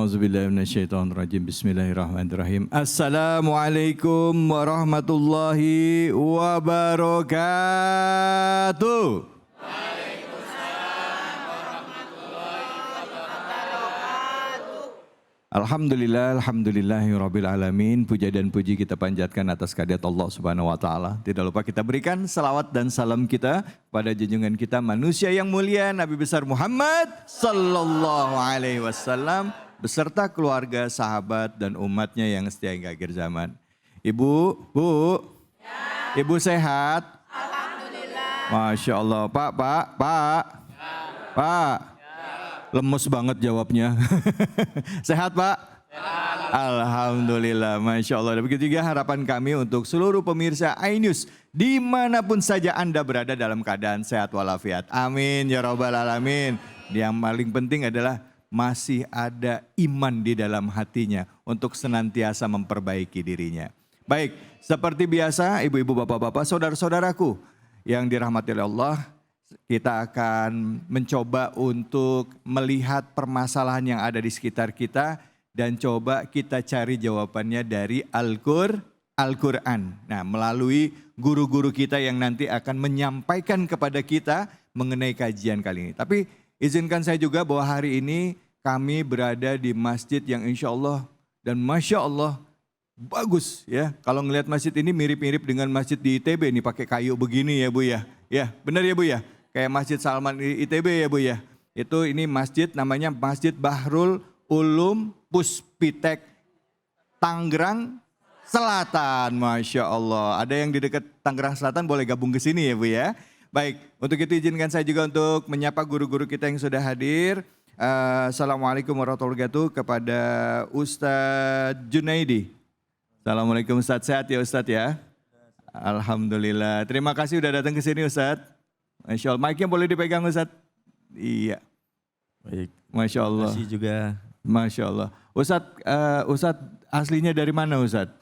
A'udzubillahiminasyaitonirrajim. Bismillahirrahmanirrahim. Assalamualaikum warahmatullahi wabarakatuh. Alhamdulillahirabbil alamin. Puja dan puji kita panjatkan atas kehadirat Allah Subhanahu wa taala. Tidak lupa kita berikan salawat dan salam kita pada junjungan kita manusia yang mulia Nabi besar Muhammad sallallahu alaihi wasallam beserta keluarga, sahabat dan umatnya yang setia hingga akhir zaman. Ibu, Bu. Ya. Ibu sehat? Alhamdulillah. Masya Allah. Pak. Ya. Pak. Lemes banget jawabnya. Sehat Pak? Sehat. Alhamdulillah, Masya Allah. Dan begitu juga harapan kami untuk seluruh pemirsa iNews dimanapun saja Anda berada dalam keadaan sehat walafiat. Amin ya Rabbal Alamin. Yang paling penting adalah masih ada iman di dalam hatinya untuk senantiasa memperbaiki dirinya. Baik, seperti biasa ibu-ibu, bapak-bapak, saudara-saudaraku yang dirahmati oleh Allah, kita akan mencoba untuk melihat permasalahan yang ada di sekitar kita dan coba kita cari jawabannya dari Al-Quran. Nah, melalui guru-guru kita yang nanti akan menyampaikan kepada kita mengenai kajian kali ini. Tapi izinkan saya juga bahwa hari ini kami berada di masjid yang insya Allah dan Masya Allah bagus ya. Kalau ngelihat masjid ini mirip-mirip dengan masjid di ITB nih, pakai kayu begini ya Bu ya. Ya benar ya Bu ya. Kayak Masjid Salman ITB ya Bu ya. Itu ini masjid namanya Masjid Bahrul Ulum Puspitek Tangerang Selatan. Masya Allah. Ada yang di dekat Tangerang Selatan boleh gabung ke sini ya Bu ya. Baik, untuk itu izinkan saya juga untuk menyapa guru-guru kita yang sudah hadir. Assalamualaikum warahmatullahi wabarakatuh kepada Ustadz Junaidi. Assalamualaikum Ustadz, sehat ya Ustadz ya. Alhamdulillah. Terima kasih udah datang ke sini Ustadz. Masya Allah, mic-nya boleh dipegang Ustadz? Iya. Baik. Masya Allah. Terima kasih juga. Masya Allah. Ustadz aslinya dari mana Ustadz?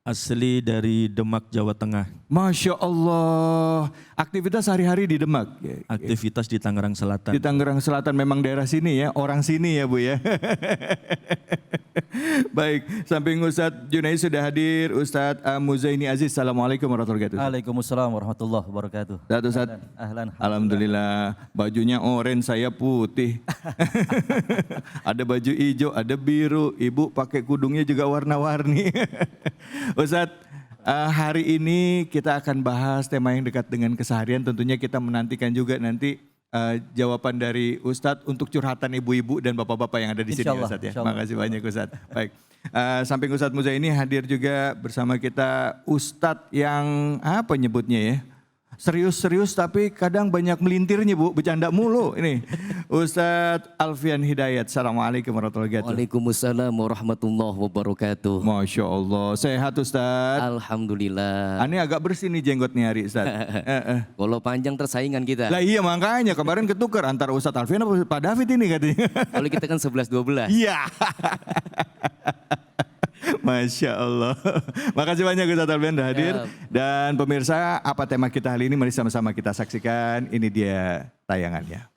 Asli dari Demak, Jawa Tengah. Masya Allah. Aktivitas sehari-hari di Demak? Aktivitas di Tangerang Selatan. Di Tangerang Selatan, memang daerah sini ya, orang sini ya Bu ya. Baik, samping Ustadz Junaidi sudah hadir, Ustadz Muzaini Aziz. Assalamualaikum warahmatullahi wabarakatuh. Waalaikumsalam warahmatullahi wabarakatuh. Ustadz. Ahlan. Alhamdulillah, bajunya orange, saya putih. Ada baju hijau, ada biru, ibu pakai kudungnya juga warna-warni. Ustadz, hari ini kita akan bahas tema yang dekat dengan keseharian. Tentunya kita menantikan juga nanti jawaban dari Ustadz untuk curhatan ibu-ibu dan bapak-bapak yang ada di sini Ustadz ya. Terima kasih banyak Ustadz. Baik, samping Ustadz Muzaini hadir juga bersama kita Ustadz yang apa nyebutnya ya? Serius-serius tapi kadang banyak melintirnya Bu, bercanda mulu ini. Ustadz Alfian Hidayat. Assalamualaikum warahmatullahi wabarakatuh. Waalaikumsalam warahmatullahi wabarakatuh. Masya Allah, sehat Ustadz? Alhamdulillah. Ini agak bersih nih jenggot nih hari Ustadz. Kalau panjang tersaingan kita. Lah iya makanya kemarin ketukar antara Ustadz Alfian sama Pak David ini katanya. Kalau kita kan 11-12. Iya. Masya Allah. Makasih banyak Ustadz Alfian sudah hadir. Dan pemirsa, apa tema kita hari ini? Mari sama-sama kita saksikan. Ini dia tayangannya.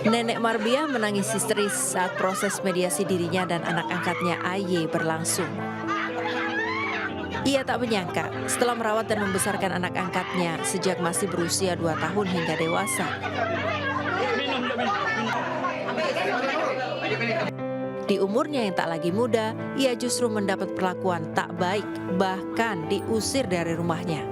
Nenek Marbiah menangis histeris saat proses mediasi dirinya dan anak angkatnya AY berlangsung. Ia tak menyangka setelah merawat dan membesarkan anak angkatnya sejak masih berusia 2 tahun hingga dewasa. Di umurnya yang tak lagi muda, ia justru mendapat perlakuan tak baik, bahkan diusir dari rumahnya.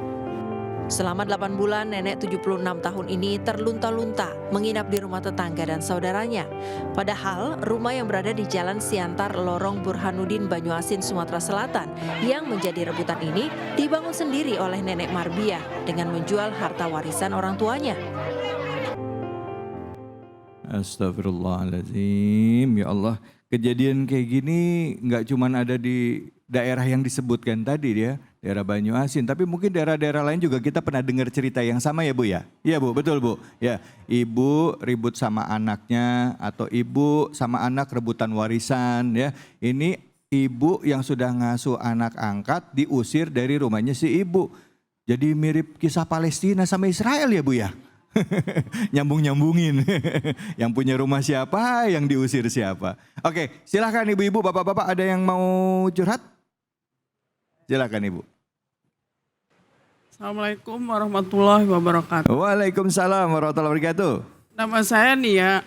Selama 8 bulan, nenek 76 tahun ini terlunta-lunta menginap di rumah tetangga dan saudaranya. Padahal rumah yang berada di Jalan Siantar, Lorong Burhanuddin, Banyuasin, Sumatera Selatan yang menjadi rebutan ini dibangun sendiri oleh nenek Marbiah dengan menjual harta warisan orang tuanya. Astagfirullahaladzim, ya Allah. Kejadian kayak gini nggak cuma ada di daerah yang disebutkan tadi ya, daerah Banyuasin, tapi mungkin daerah-daerah lain juga kita pernah dengar cerita yang sama ya Bu ya? Iya Bu, betul Bu. Ya, ibu ribut sama anaknya atau ibu sama anak rebutan warisan ya. Ini ibu yang sudah ngasuh anak angkat diusir dari rumahnya si ibu. Jadi mirip kisah Palestina sama Israel ya Bu ya? Nyambung-nyambungin. Yang punya rumah siapa, yang diusir siapa. Oke, silahkan ibu-ibu, bapak-bapak ada yang mau curhat? Silahkan ibu. Assalamualaikum warahmatullahi wabarakatuh. Waalaikumsalam warahmatullahi wabarakatuh. Nama saya Nia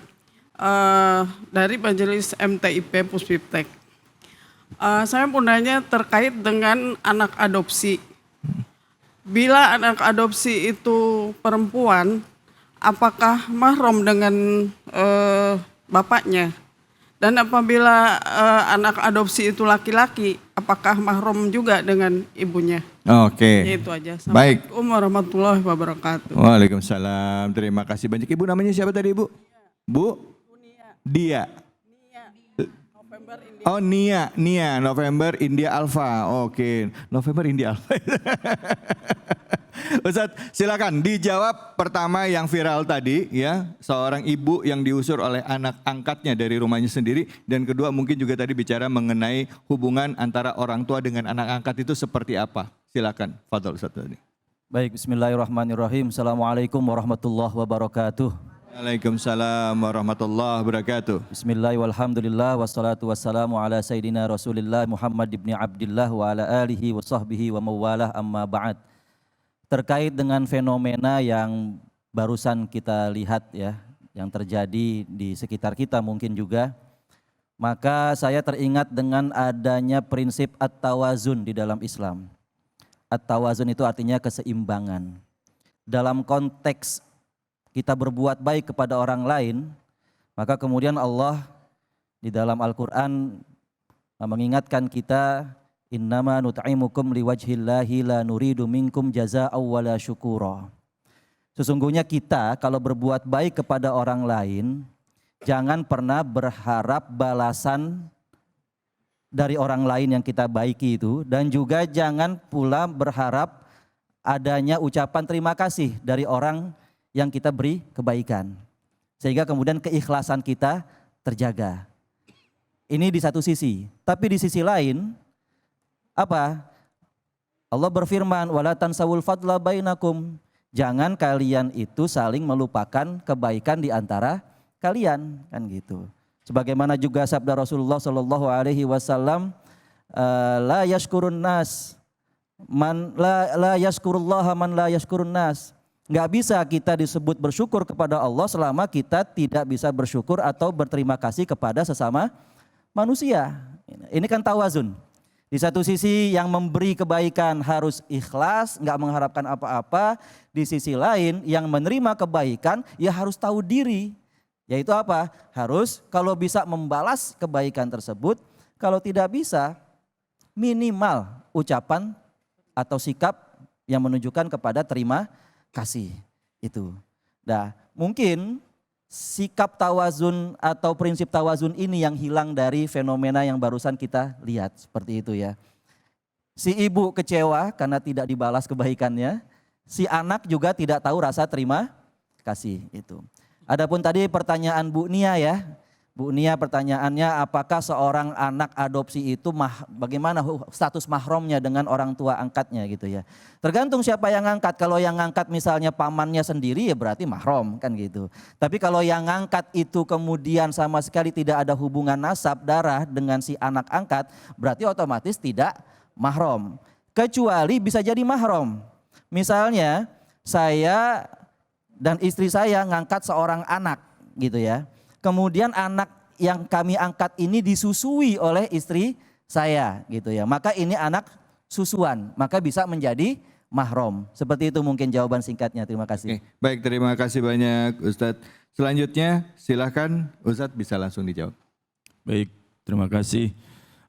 dari Majelis MTIP Puspiptek. Saya mau nanya terkait dengan anak adopsi. Bila anak adopsi itu perempuan, apakah mahram dengan bapaknya? Dan apabila anak adopsi itu laki-laki, apakah mahram juga dengan ibunya? Oke. Ya, itu aja. Baik. Assalamualaikum warahmatullahi wabarakatuh. Waalaikumsalam. Terima kasih banyak. Ibu namanya siapa tadi ibu? Bu? Dia. Oh Nia, November India Alpha. Oke, November India Alpha. Ustadz, silakan dijawab pertama yang viral tadi ya, seorang ibu yang diusir oleh anak angkatnya dari rumahnya sendiri, dan kedua mungkin juga tadi bicara mengenai hubungan antara orang tua dengan anak angkat itu seperti apa. Silakan, Fadol Ustadz tadi. Baik, bismillahirrahmanirrahim. Assalamualaikum warahmatullahi wabarakatuh. Waalaikumsalam warahmatullahi wabarakatuh. Bismillah walhamdulillah wassalatu wassalamu ala sayyidina Rasulillah Muhammad ibn Abdillah wa ala alihi wa sahbihi wa mawalah amma ba'd. Terkait dengan fenomena yang barusan kita lihat ya, yang terjadi di sekitar kita mungkin juga, maka saya teringat dengan adanya prinsip at-tawazun di dalam Islam. At-tawazun itu artinya keseimbangan. Dalam konteks kita berbuat baik kepada orang lain, maka kemudian Allah di dalam Al-Quran mengingatkan kita, innama nut'imukum liwajhillahi la nuridu minkum jaza'aw wala syukura. Sesungguhnya kita kalau berbuat baik kepada orang lain, jangan pernah berharap balasan dari orang lain yang kita baiki itu, dan juga jangan pula berharap adanya ucapan terima kasih dari orang yang kita beri kebaikan, sehingga kemudian keikhlasan kita terjaga. Ini di satu sisi, tapi di sisi lain apa? Allah berfirman, wala tansawul fadla bainakum. Jangan kalian itu saling melupakan kebaikan di antara kalian, kan gitu. Sebagaimana juga sabda Rasulullah Shallallahu Alaihi Wasallam, la yashkurun nas, man la yashkurullaha man la yashkurun nas. Nggak bisa kita disebut bersyukur kepada Allah selama kita tidak bisa bersyukur atau berterima kasih kepada sesama manusia. Ini kan tawazun. Di satu sisi yang memberi kebaikan harus ikhlas, nggak mengharapkan apa-apa. Di sisi lain yang menerima kebaikan ya harus tahu diri. Yaitu apa? Harus kalau bisa membalas kebaikan tersebut. Kalau tidak bisa, minimal ucapan atau sikap yang menunjukkan kepada terima kasih itu. Nah, mungkin sikap tawazun atau prinsip tawazun ini yang hilang dari fenomena yang barusan kita lihat seperti itu ya. Si ibu kecewa karena tidak dibalas kebaikannya, si anak juga tidak tahu rasa terima kasih itu. Adapun tadi pertanyaan Bu Nia ya. Bu Nia pertanyaannya, apakah seorang anak adopsi itu bagaimana status mahramnya dengan orang tua angkatnya gitu ya. Tergantung siapa yang ngangkat. Kalau yang ngangkat misalnya pamannya sendiri ya berarti mahram kan gitu. Tapi kalau yang ngangkat itu kemudian sama sekali tidak ada hubungan nasab darah dengan si anak angkat, berarti otomatis tidak mahram. Kecuali bisa jadi mahram. Misalnya saya dan istri saya ngangkat seorang anak gitu ya. Kemudian anak yang kami angkat ini disusui oleh istri saya gitu ya. Maka ini anak susuan, maka bisa menjadi mahram. Seperti itu mungkin jawaban singkatnya. Terima kasih. Oke, baik, terima kasih banyak Ustadz. Selanjutnya silahkan Ustadz bisa langsung dijawab. Baik, terima kasih.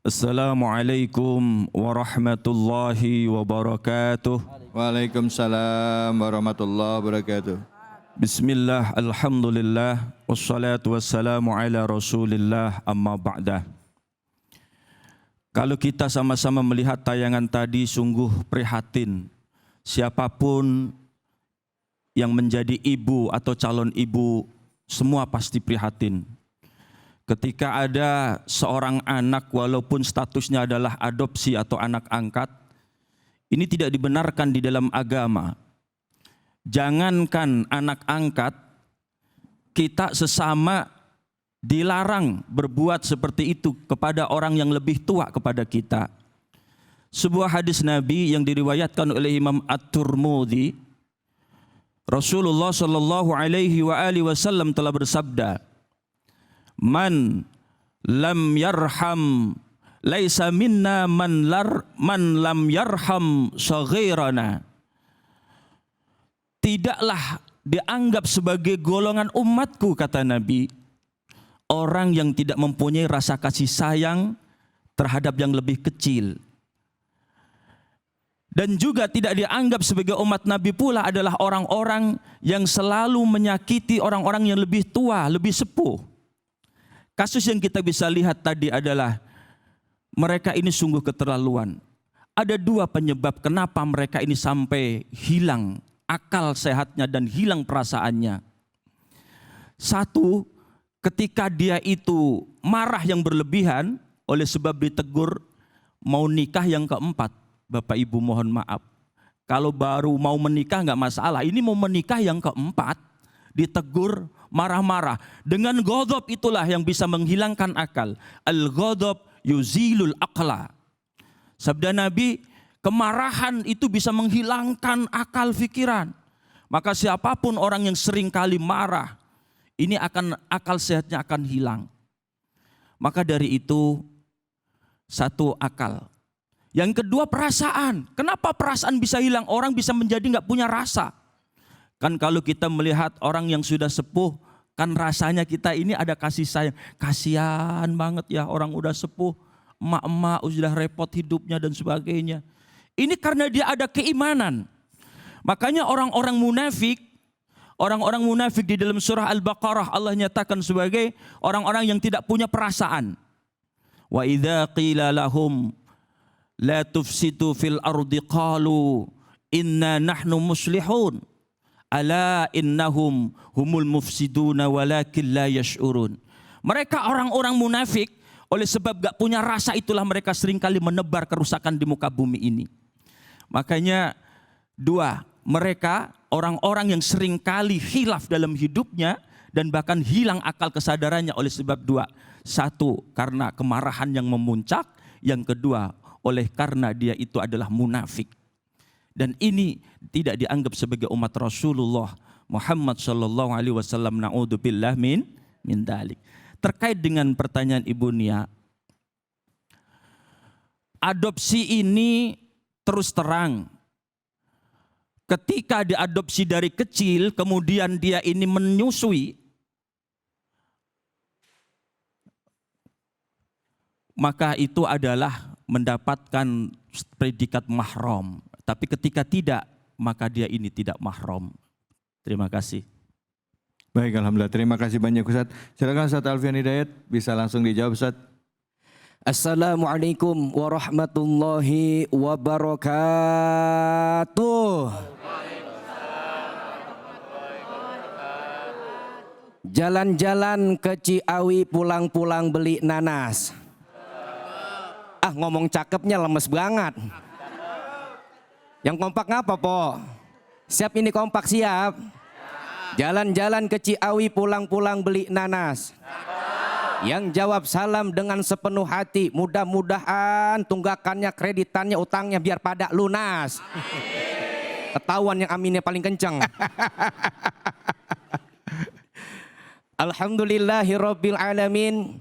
Assalamualaikum warahmatullahi wabarakatuh. Waalaikumsalam warahmatullahi wabarakatuh. Bismillah, alhamdulillah, wassalatu wassalamu ala rasulillah, amma ba'dah. Kalau kita sama-sama melihat tayangan tadi sungguh prihatin. Siapapun yang menjadi ibu atau calon ibu, semua pasti prihatin. Ketika ada seorang anak walaupun statusnya adalah adopsi atau anak angkat, ini tidak dibenarkan di dalam agama. jangankan anak angkat, kita sesama dilarang berbuat seperti itu kepada orang yang lebih tua kepada kita. Sebuah hadis Nabi yang diriwayatkan oleh Imam At-Tirmidzi, Rasulullah sallallahu alaihi wasallam telah bersabda, "Man lam yarham laisa minna man lam yarham saghirana." Tidaklah dianggap sebagai golongan umatku, kata Nabi, orang yang tidak mempunyai rasa kasih sayang terhadap yang lebih kecil. Dan juga tidak dianggap sebagai umat Nabi pula adalah orang-orang yang selalu menyakiti orang-orang yang lebih tua, lebih sepuh. Kasus yang kita bisa lihat tadi adalah mereka ini sungguh keterlaluan. Ada dua penyebab kenapa mereka ini sampai hilang akal sehatnya dan hilang perasaannya. Satu, ketika dia itu marah yang berlebihan oleh sebab ditegur mau nikah yang keempat. Bapak Ibu mohon maaf, kalau baru mau menikah nggak masalah, ini mau menikah yang keempat, ditegur marah-marah. Dengan ghadab itulah yang bisa menghilangkan akal. Al-ghadab yuzilul aqla. Sabda Nabi, kemarahan itu bisa menghilangkan akal pikiran. Maka siapapun orang yang sering kali marah, ini akan akal sehatnya akan hilang. Maka dari itu, satu akal. Yang kedua perasaan. Kenapa perasaan bisa hilang? Orang bisa menjadi nggak punya rasa. Kan kalau kita melihat orang yang sudah sepuh, kan rasanya kita ini ada kasih sayang. Kasihan banget ya orang udah sepuh, emak-emak sudah repot hidupnya dan sebagainya. Ini karena dia ada keimanan. Makanya orang-orang munafik di dalam surah Al-Baqarah Allah nyatakan sebagai orang-orang yang tidak punya perasaan. Wa idza qila lahum la tufsidu fil ardi qalu inna nahnu muslihun ala innahum humul mufsiduna walakin la yash'urun. Mereka orang-orang munafik oleh sebab gak punya rasa itulah mereka seringkali menebar kerusakan di muka bumi ini. Makanya dua, mereka orang-orang yang seringkali khilaf dalam hidupnya dan bahkan hilang akal kesadarannya oleh sebab dua. Satu, karena kemarahan yang memuncak. Yang kedua, oleh karena dia itu adalah munafik. Dan ini tidak dianggap sebagai umat Rasulullah Muhammad sallallahu alaihi wasallam, naudzubillah min dalik. Terkait dengan pertanyaan Ibu Nia, adopsi ini terus terang. Ketika diadopsi dari kecil, kemudian dia ini menyusui, maka itu adalah mendapatkan predikat mahram. Tapi ketika tidak, maka dia ini tidak mahram. Terima kasih. Baik, alhamdulillah. Terima kasih banyak Ustaz. Silakan Ustaz Alfian Hidayat, bisa langsung dijawab Ustaz. Assalamualaikum warahmatullahi wabarakatuh. Jalan-jalan ke Ciawi, pulang-pulang beli nanas. Ngomong cakepnya lemes banget. Yang kompak ngapa, Po? Siap ini kompak, siap? Jalan-jalan ke Ciawi, pulang-pulang beli nanas. Yang jawab salam dengan sepenuh hati. Mudah-mudahan tunggakannya, kreditannya, utangnya biar pada lunas. Ketahuan yang aminnya paling kenceng. Alhamdulillahirabbil alamin.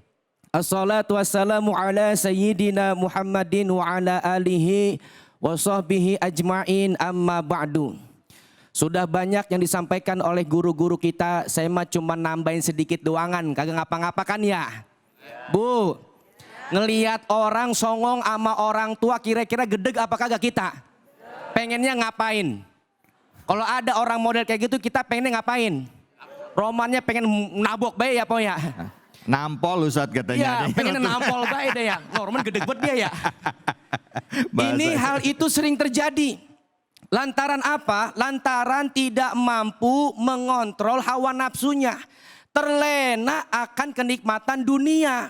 Assalatu wassalamu ala sayyidina Muhammadin wa ala alihi wa sahbihi ajma'in, amma ba'du. Sudah banyak yang disampaikan oleh guru-guru kita, saya mah cuma nambahin sedikit doangan, kagak ngapa-ngapa kan ya? Bu, ngelihat orang songong sama orang tua kira-kira gedeg apa kagak kita? Pengennya ngapain? Kalau ada orang model kayak gitu kita pengennya ngapain? Romannya pengen nabok bae ya, Po ya? Nampol Ustaz katanya. Iya, pengen nampol bae deh ya. Norman gede banget dia ya. Ini hal itu sering terjadi. Lantaran apa? Lantaran tidak mampu mengontrol hawa nafsunya. Terlena akan kenikmatan dunia.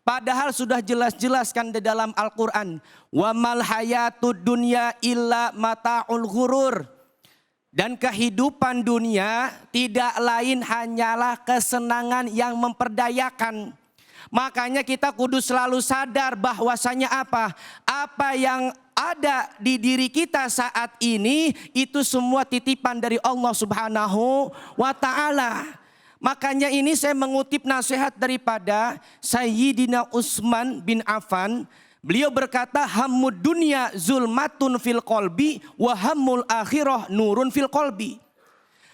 Padahal sudah jelas-jelaskan di dalam Al-Quran. Wa mal hayatud dunya illa mata'ul ghurur. Dan kehidupan dunia tidak lain hanyalah kesenangan yang memperdayakan. Makanya kita kudu selalu sadar bahwasanya apa? Apa yang ada di diri kita saat ini itu semua titipan dari Allah Subhanahu wa taala. Makanya ini saya mengutip nasihat daripada Sayyidina Utsman bin Affan. Beliau berkata, hammud dunya zulmatun fil qalbi wa hammul akhirah nurun fil qalbi.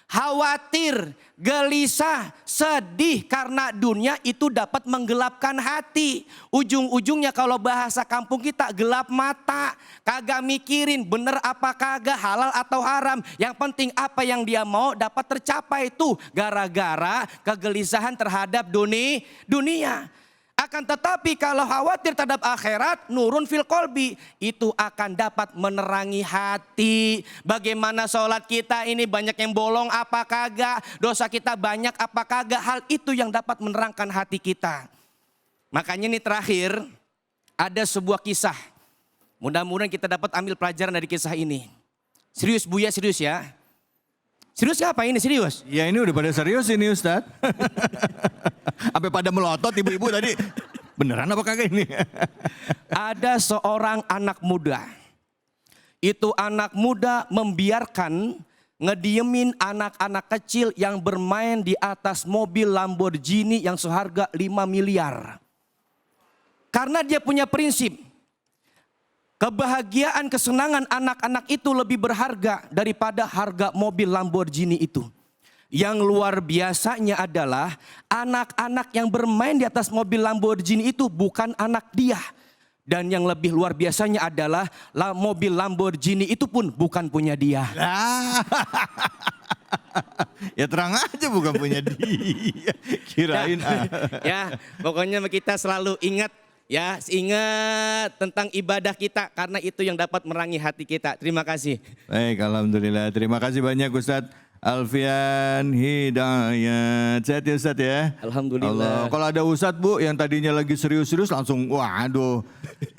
Khawatir, gelisah, sedih karena dunia itu dapat menggelapkan hati. Ujung-ujungnya kalau bahasa kampung kita gelap mata. Kagak mikirin bener apa kagak, halal atau haram. Yang penting apa yang dia mau dapat tercapai itu. Gara-gara kegelisahan terhadap dunia. Akan tetapi kalau khawatir terhadap akhirat, nurun fil qalbi, itu akan dapat menerangi hati. Bagaimana sholat kita ini banyak yang bolong apa kagak, dosa kita banyak apa kagak, hal itu yang dapat menerangkan hati kita. Makanya ini terakhir, ada sebuah kisah. Mudah-mudahan kita dapat ambil pelajaran dari kisah ini. Serius Buya, serius ya. Serius apa ini, serius? Ya ini udah pada serius ini Ustadz. Sampai pada melotot ibu-ibu tadi. Beneran apa kagak ini? Ada seorang anak muda. Itu anak muda membiarkan ngediemin anak-anak kecil yang bermain di atas mobil Lamborghini yang seharga 5 miliar. Karena dia punya prinsip. Kebahagiaan, kesenangan anak-anak itu lebih berharga daripada harga mobil Lamborghini itu. Yang luar biasanya adalah anak-anak yang bermain di atas mobil Lamborghini itu bukan anak dia. Dan yang lebih luar biasanya adalah mobil Lamborghini itu pun bukan punya dia. Ya terang aja bukan punya dia. Kirain. Ya, pokoknya kita selalu ingat. Ya, ingat tentang ibadah kita karena itu yang dapat menerangi hati kita. Terima kasih. Baik, alhamdulillah. Terima kasih banyak Ustadz Alfian Hidayat. Sehat ya Ustadz ya? Alhamdulillah. Kalau ada Ustadz Bu yang tadinya lagi serius-serius langsung waduh.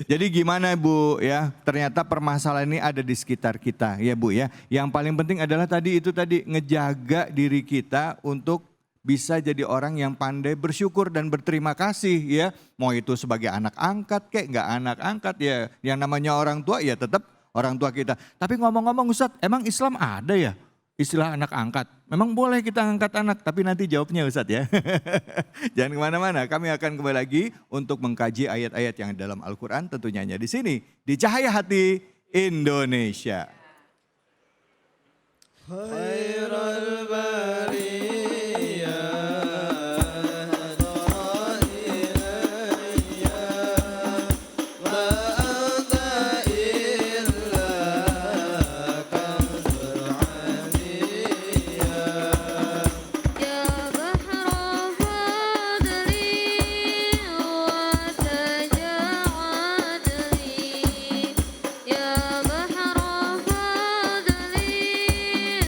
Jadi gimana Bu ya? Ternyata permasalahan ini ada di sekitar kita ya Bu ya. Yang paling penting adalah tadi ngejaga diri kita untuk bisa jadi orang yang pandai bersyukur dan berterima kasih ya. Mau itu sebagai anak angkat kek, nggak anak angkat ya. Yang namanya orang tua ya tetap orang tua kita. Tapi ngomong-ngomong Ustadz, emang Islam ada ya istilah anak angkat? Memang boleh kita angkat anak, tapi nanti jawabnya Ustadz ya. Jangan kemana-mana, kami akan kembali lagi untuk mengkaji ayat-ayat yang dalam Al-Quran tentunya hanya di sini. Di Cahaya Hati Indonesia. Khairul